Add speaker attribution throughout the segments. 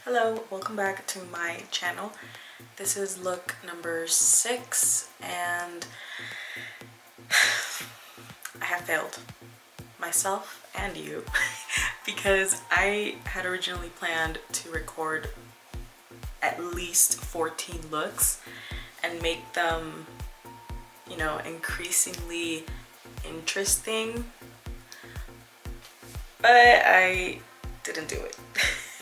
Speaker 1: Hello, welcome back to my channel. This is look number 6 and I have failed myself and you because I had originally planned to record at least 14 looks and make them, you know, increasingly interesting, but I didn't do it.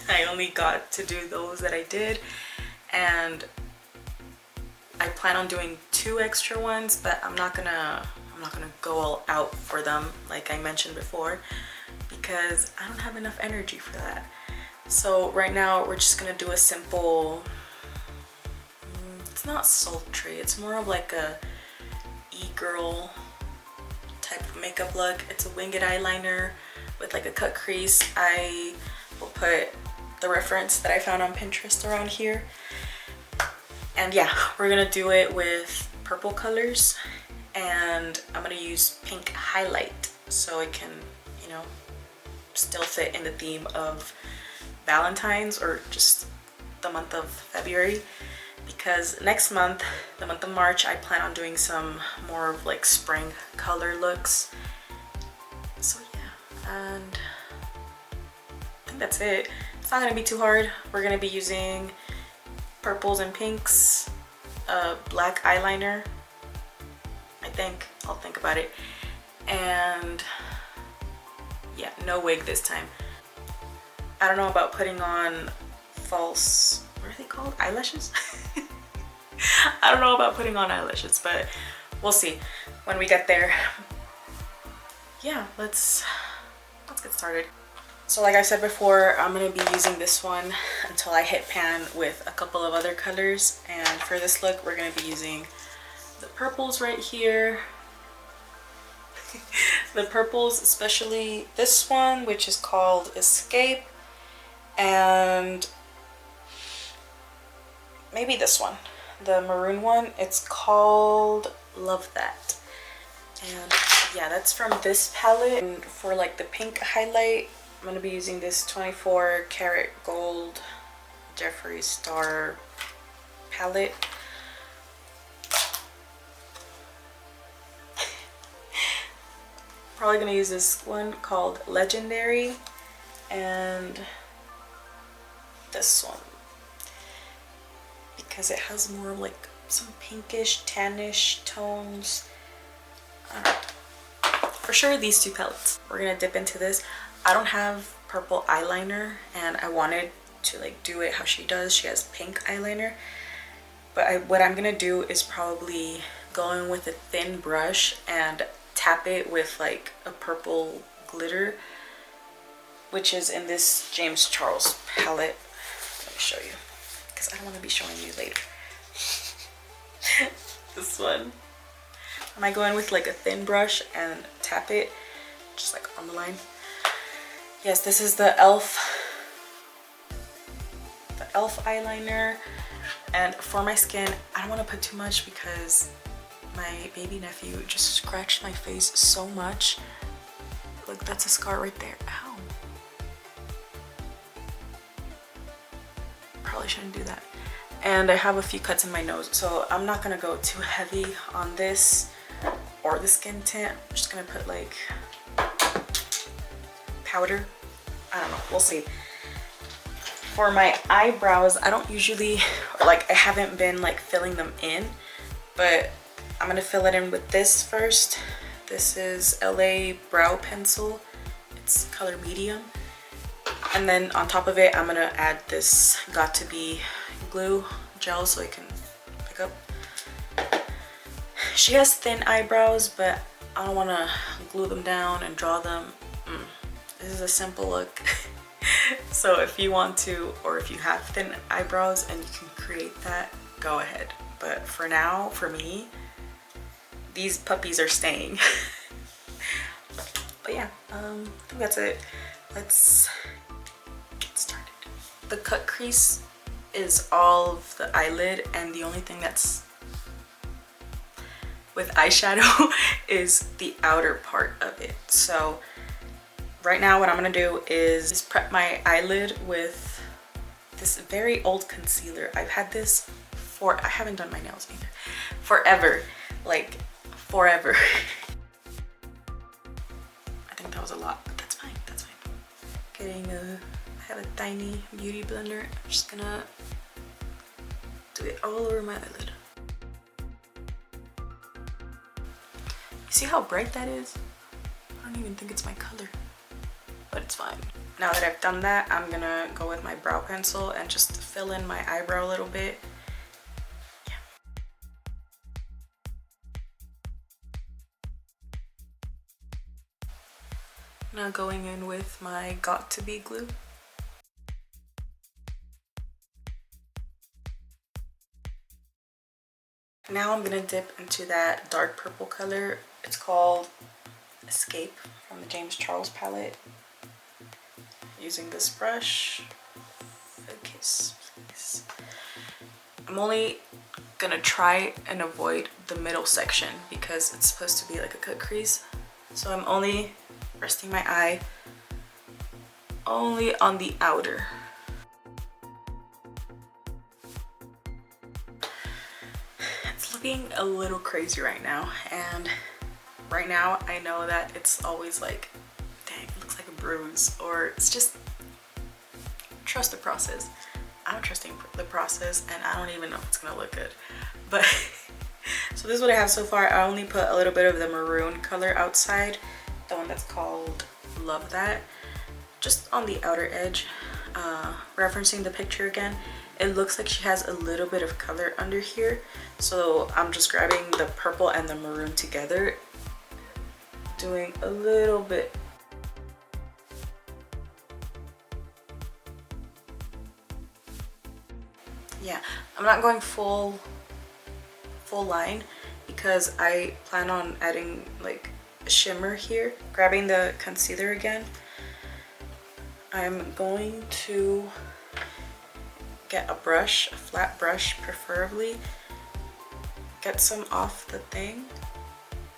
Speaker 1: I only got to do those that I did, and I plan on doing 2 extra ones, but I'm not gonna go all out for them like I mentioned before because I don't have enough energy for that. So right now we're just gonna do a simple, it's not sultry, it's more of like a e-girl type of makeup look. It's a winged eyeliner with like a cut crease. I will put the reference that I found on Pinterest around here. And yeah, we're gonna do it with purple colors, and I'm gonna use pink highlight so it can, you know, still fit in the theme of Valentine's or just the month of February, because next month, the month of March, I plan on doing some more of like spring color looks. So yeah, and I think that's it. It's not gonna be too hard. We're gonna be using purples and pinks, black eyeliner, I think. I'll think about it. And yeah, no wig this time. I don't know about putting on false, what are they called? Eyelashes? I don't know about putting on eyelashes, but we'll see when we get there. Yeah, let's get started. So like I said before, I'm going to be using this one until I hit pan with a couple of other colors. And for this look, we're going to be using the purples right here. The purples, especially this one, which is called Escape. And maybe this one, the maroon one, it's called Love That. And yeah, that's from this palette. And for like the pink highlight, I'm going to be using this 24 karat gold Jeffree Star palette. Probably going to use this one called Legendary, and this one because it has more like some pinkish, tannish tones. I don't know. For sure these 2 palettes. We're going to dip into this. I don't have purple eyeliner, and I wanted to like do it how she does. She has pink eyeliner, but what I'm gonna do is probably go in with a thin brush and tap it with like a purple glitter, which is in this James Charles palette. Let me show you, because I don't want to be showing you later. This one. I might go in with like a thin brush and tap it just like on the line. Yes, this is the e.l.f. eyeliner, and for my skin, I don't want to put too much because my baby nephew just scratched my face so much. Look, that's a scar right there. Ow. Probably shouldn't do that. And I have a few cuts in my nose, so I'm not gonna go too heavy on this or the skin tint. I'm just gonna put like powder. I don't know, we'll see. For my eyebrows, I don't usually, or like I haven't been like filling them in, but I'm gonna fill it in with this first. This is LA Brow Pencil. It's color medium. And then on top of it, I'm gonna add this Got To Be glue gel so I can pick up. She has thin eyebrows, but I don't wanna glue them down and draw them. This is a simple look. So if you want to, or if you have thin eyebrows and you can create that, go ahead. But for now, for me, these puppies are staying. But yeah, I think that's it. Let's get started. The cut crease is all of the eyelid, and the only thing that's with eyeshadow is the outer part of it. So right now what I'm gonna do is prep my eyelid with this very old concealer. I've had this for, I haven't done my nails either, forever, like forever. I think that was a lot, but that's fine, that's fine. I have a tiny beauty blender. I'm just gonna do it all over my eyelid. You see how bright that is? I don't even think it's my color, but it's fine. Now that I've done that, I'm gonna go with my brow pencil and just fill in my eyebrow a little bit. Yeah. Now going in with my Got To Be glue. Now I'm gonna dip into that dark purple color. It's called Escape from the James Charles palette. Using this brush. Focus, please. I'm only gonna try and avoid the middle section because it's supposed to be like a cut crease. So I'm only resting my eye only on the outer. It's looking a little crazy right now, and right now I know that it's always like, dang, it looks like a bruise, or it's just, trust the process. I'm trusting the process, and I don't even know if it's gonna look good. But so this is what I have so far. I only put a little bit of the maroon color outside, the one that's called Love That, just on the outer edge. Referencing the picture again, it looks like she has a little bit of color under here, so I'm just grabbing the purple and the maroon together, doing a little bit. Yeah, I'm not going full line because I plan on adding like a shimmer here. Grabbing the concealer again, I'm going to get a brush, a flat brush preferably, get some off the thing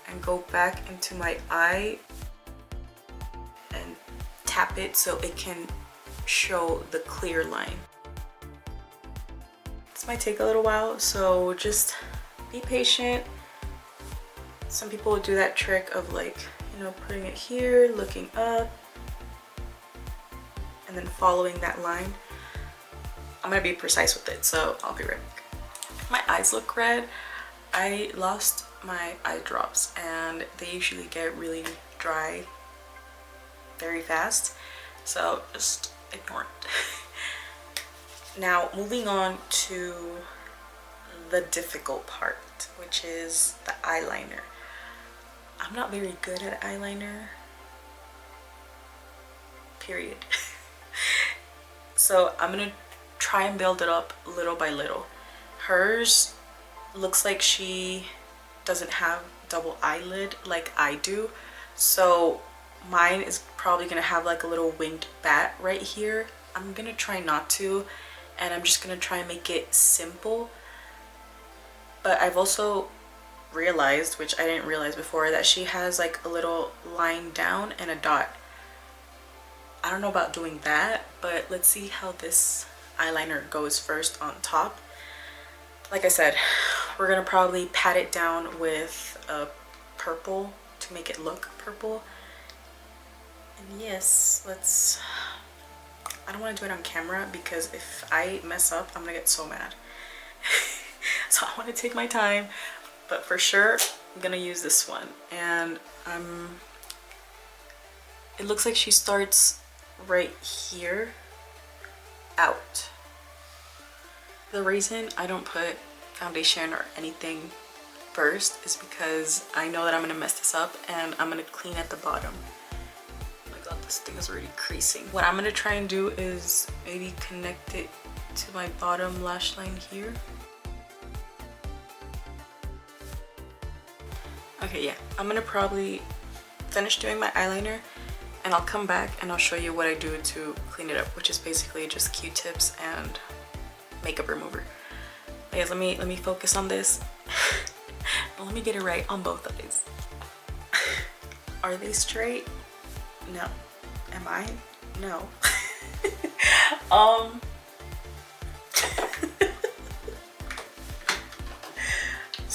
Speaker 1: and go back into my eye and tap it so it can show the clear line. This might take a little while, so just be patient. Some people will do that trick of like, you know, putting it here, looking up, and then following that line. I'm gonna be precise with it, so I'll be right back. If my eyes look red, I lost my eye drops and they usually get really dry very fast, so just ignore it. Now moving on to the difficult part, which is the eyeliner. I'm not very good at eyeliner, period. So I'm gonna try and build it up little by little. Hers looks like she doesn't have double eyelid like I do, so mine is probably gonna have like a little winged bat right here. I'm gonna try not to, and I'm just gonna try and make it simple. But I've also realized, which I didn't realize before, that she has like a little line down and a dot. I don't know about doing that, but let's see how this eyeliner goes first on top. Like I said, we're gonna probably pat it down with a purple to make it look purple. And yes, let's, I don't want to do it on camera because if I mess up, I'm gonna get so mad. So I want to take my time, but for sure I'm gonna use this one. And it looks like she starts right here out. The reason I don't put foundation or anything first is because I know that I'm gonna mess this up and I'm gonna clean at the bottom. Oh my god, this thing is already creasing. What I'm gonna try and do is maybe connect it to my bottom lash line here. Okay, yeah, I'm gonna probably finish doing my eyeliner and I'll come back and I'll show you what I do to clean it up, which is basically just Q-tips and makeup remover. But guys, let me focus on this. Let me get it right on both eyes. Are they straight? No. Am I? No.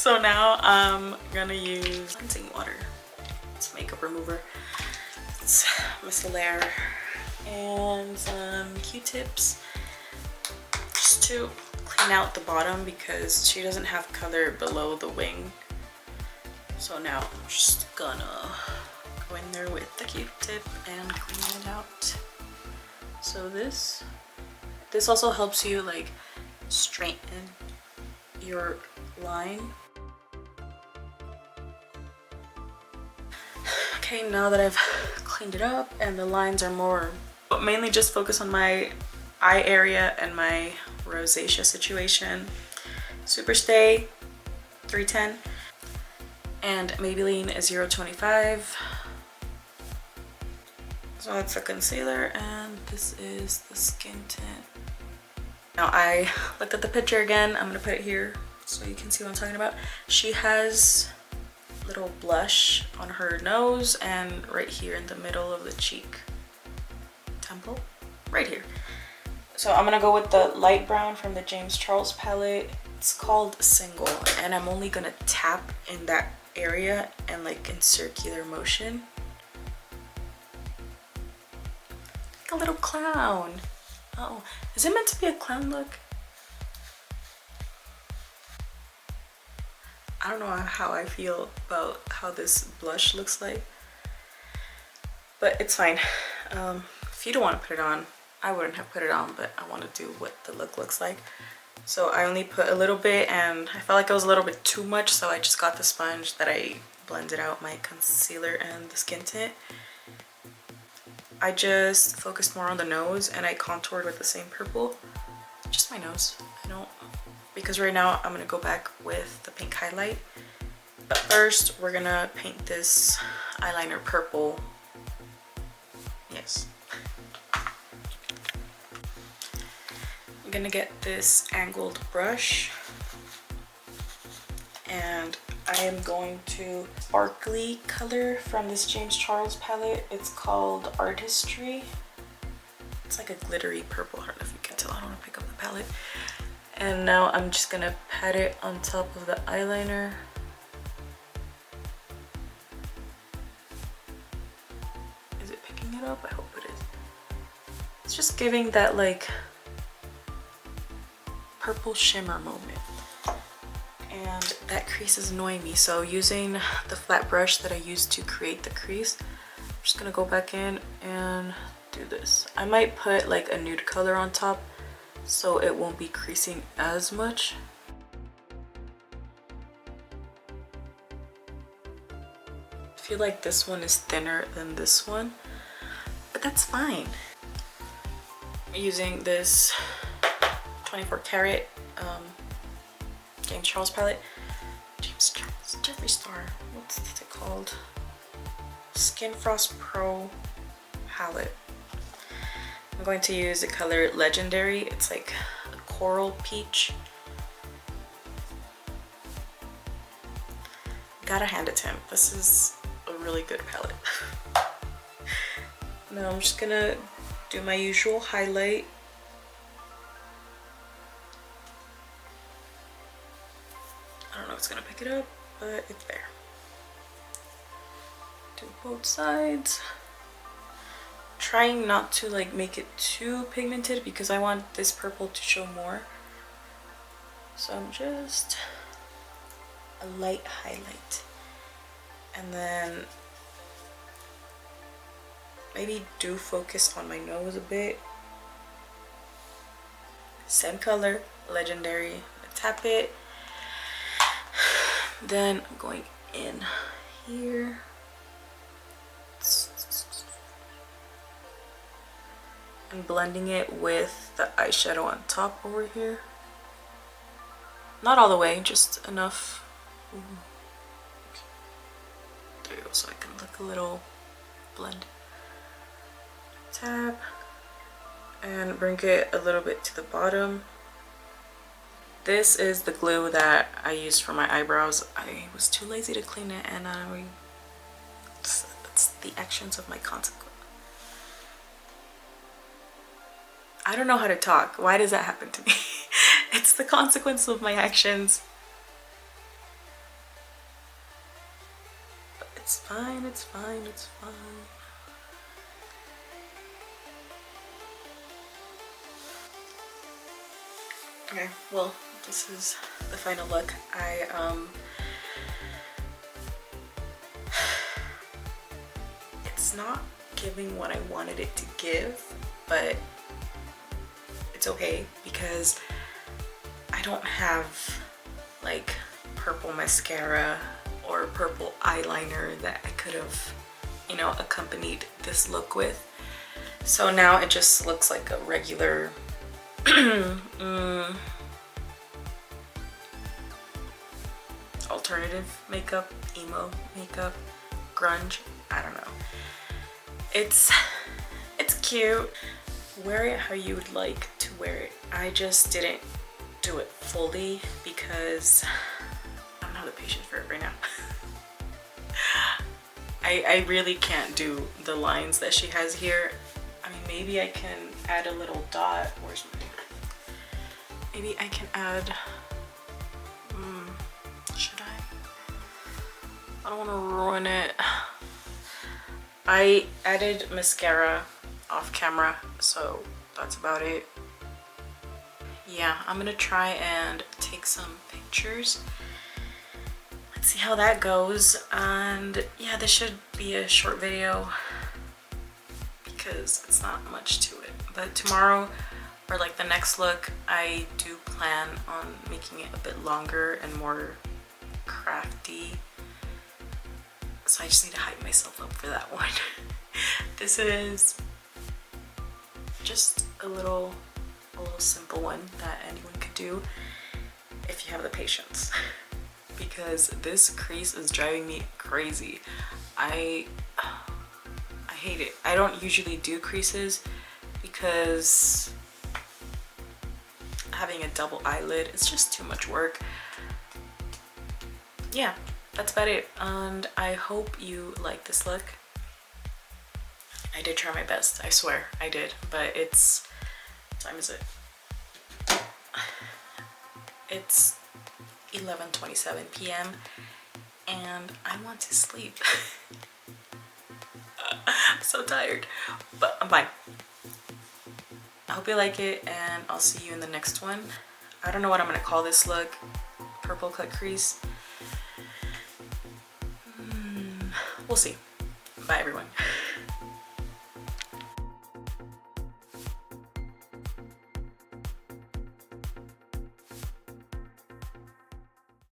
Speaker 1: So now I'm gonna use cleansing water. It's makeup remover. It's micellar and some Q-tips just to clean out the bottom because she doesn't have color below the wing. So now I'm just gonna go in there with the Q-tip and clean it out. So this also helps you like straighten your line. Okay, now that I've cleaned it up and the lines are more, but mainly just focus on my eye area and my rosacea situation. Superstay 310 and Maybelline 025. So that's the concealer and this is the skin tint. Now I looked at the picture again. I'm gonna put it here so you can see what I'm talking about. She has little blush on her nose and right here in the middle of the cheek temple, right here. So I'm gonna go with the light brown from the James Charles palette. It's called Single, and I'm only gonna tap in that area and like in circular motion. Like a little clown. Oh, is it meant to be a clown look? I don't know how I feel about how this blush looks like, but it's fine. If you don't want to put it on, I wouldn't have put it on, but I want to do what the look looks like. So I only put a little bit and I felt like it was a little bit too much, so I just got the sponge that I blended out my concealer and the skin tint. I just focused more on the nose and I contoured with the same purple. Just my nose. I don't, because right now I'm gonna go back with the pink highlight. But first we're gonna paint this eyeliner purple. Yes. I'm gonna get this angled brush and I am going to sparkly color from this James Charles palette. It's called Artistry. It's like a glittery purple. I don't know if you can tell. I don't want to pick up the palette. And now I'm just gonna pat it on top of the eyeliner. Is it picking it up? I hope it is. It's just giving that like purple shimmer moment. And that crease is annoying me, so using the flat brush that I used to create the crease, I'm just gonna go back in and do this. I might put like a nude color on top so it won't be creasing as much. I feel like this one is thinner than this one, but that's fine. I'm using this 24 karat James Charles palette. James Charles, Jeffree Star, what's it called? Skin Frost Pro palette. I'm going to use the color Legendary. It's like a coral peach. Gotta hand it to him. This is a really good palette. Now I'm just gonna do my usual highlight. I don't know if it's gonna pick it up, but it's there. Do both sides. Trying not to like make it too pigmented because I want this purple to show more. So I'm just a light highlight. And then maybe do focus on my nose a bit. Same color, Legendary. Tap it. Then I'm going in here. And blending it with the eyeshadow on top over here. Not all the way, just enough. Ooh. There you go, so I can look a little blend. Tap. And bring it a little bit to the bottom. This is the glue that I used for my eyebrows. I was too lazy to clean it, and that's the actions of my consequence. I don't know how to talk. Why does that happen to me? It's the consequence of my actions. It's fine, it's fine, it's fine. Okay, well, this is the final look. It's not giving what I wanted it to give, but it's okay because I don't have like purple mascara or purple eyeliner that I could have, you know, accompanied this look with. So now it just looks like a regular alternative makeup, emo makeup, grunge, I don't know. It's cute. Wear it how you would like to wear it. I just didn't do it fully because I don't have the patience for it right now. I really can't do the lines that she has here. I mean, maybe I can add a little dot. Where's my... Maybe I can add... should I? I don't want to ruin it. I added mascara off camera, so that's about it. Yeah, I'm gonna try and take some pictures. Let's see how that goes. And yeah, this should be a short video because it's not much to it. But tomorrow, or like the next look, I do plan on making it a bit longer and more crafty. So I just need to hype myself up for that one. This is just a little simple one that anyone could do if you have the patience. Because this crease is driving me crazy. I hate it. I don't usually do creases because having a double eyelid is just too much work. Yeah, that's about it. And I hope you like this look. I did try my best, I swear I did, but it's, what time is it? It's 11:27 p.m. and I want to sleep. I'm so tired, but I'm fine. I hope you like it and I'll see you in the next one. I don't know what I'm gonna call this look. Purple cut crease. We'll see. Bye everyone.